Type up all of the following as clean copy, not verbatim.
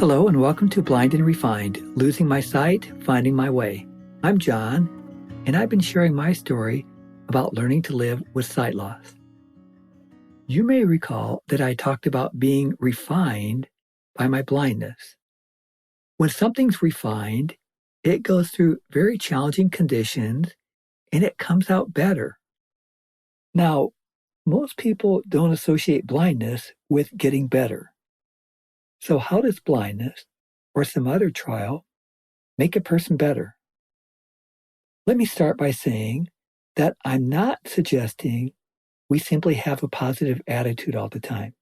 Hello and welcome to Blind and Refined, Losing My Sight, Finding My Way. I'm John, and I've been sharing my story about learning to live with sight loss. You may recall that I talked about being refined by my blindness. When something's refined, it goes through very challenging conditions and it comes out better. Now, most people don't associate blindness with getting better. So how does blindness or some other trial make a person better? Let me start by saying that I'm not suggesting we simply have a positive attitude all the time.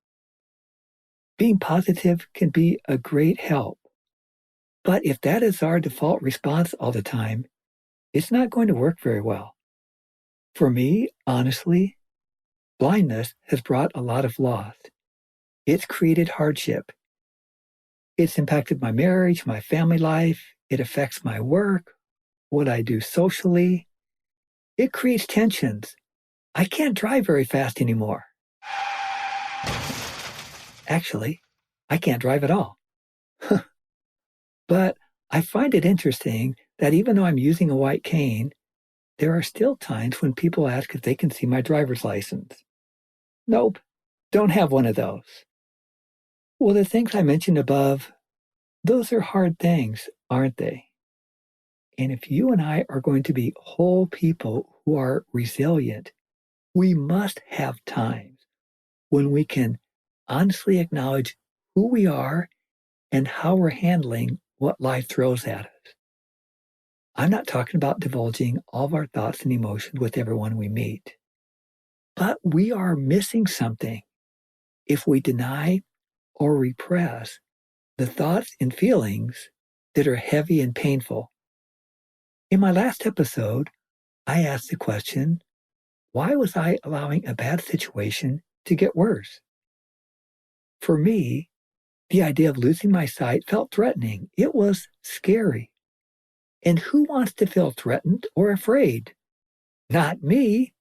Being positive can be a great help, but if that is our default response all the time, it's not going to work very well. For me, honestly, blindness has brought a lot of loss. It's created hardship. It's impacted my marriage, my family life. It affects my work, what I do socially. It creates tensions. I can't drive very fast anymore. Actually, I can't drive at all. But I find it interesting that even though I'm using a white cane, there are still times when people ask if they can see my driver's license. Nope, don't have one of those. Well, the things I mentioned above, those are hard things, aren't they? And if you and I are going to be whole people who are resilient, we must have times when we can honestly acknowledge who we are and how we're handling what life throws at us. I'm not talking about divulging all of our thoughts and emotions with everyone we meet, but we are missing something if we deny or repress the thoughts and feelings that are heavy and painful. In my last episode, I asked the question, why was I allowing a bad situation to get worse? For me, the idea of losing my sight felt threatening. It was scary. And who wants to feel threatened or afraid? Not me.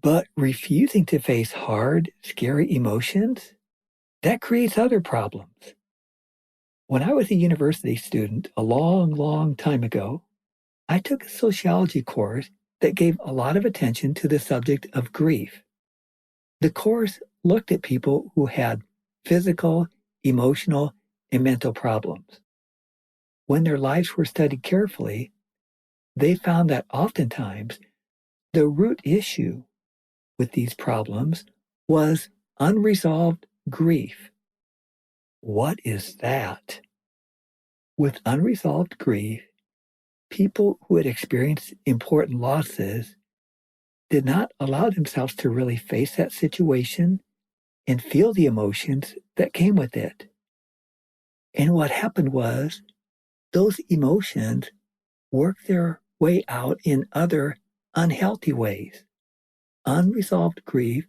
But refusing to face hard, scary emotions, that creates other problems. When I was a university student a long time ago, I took a sociology course that gave a lot of attention to the subject of grief. The course looked at people who had physical, emotional, and mental problems. When their lives were studied carefully, they found that oftentimes the root issue with these problems was unresolved grief. What is that? With unresolved grief, people who had experienced important losses did not allow themselves to really face that situation and feel the emotions that came with it. And what happened was those emotions worked their way out in other unhealthy ways. Unresolved grief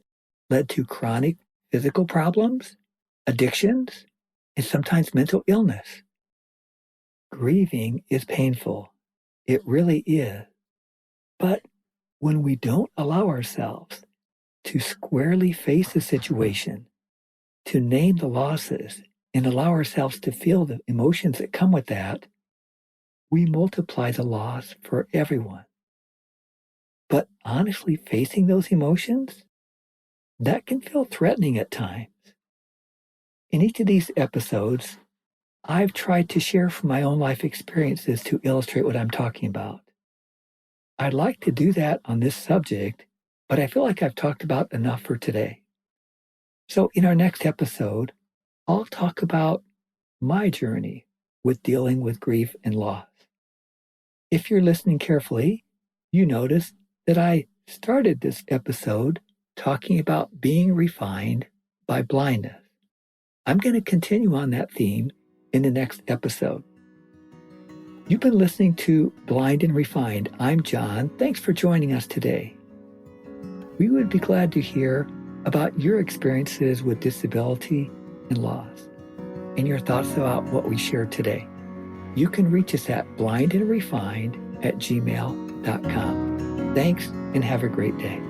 led to chronic physical problems, addictions, and sometimes mental illness. Grieving is painful. It really is. But when we don't allow ourselves to squarely face the situation, to name the losses, and allow ourselves to feel the emotions that come with that, we multiply the loss for everyone. But honestly, facing those emotions, that can feel threatening at times. In each of these episodes, I've tried to share from my own life experiences to illustrate what I'm talking about. I'd like to do that on this subject, but I feel like I've talked about enough for today. So in our next episode, I'll talk about my journey with dealing with grief and loss. If you're listening carefully, you notice that I started this episode talking about being refined by blindness. I'm going to continue on that theme in the next episode. You've been listening to Blind and Refined. I'm John. Thanks for joining us today. We would be glad to hear about your experiences with disability and loss and your thoughts about what we shared today. You can reach us at blindandrefined@gmail.com. Thanks and have a great day.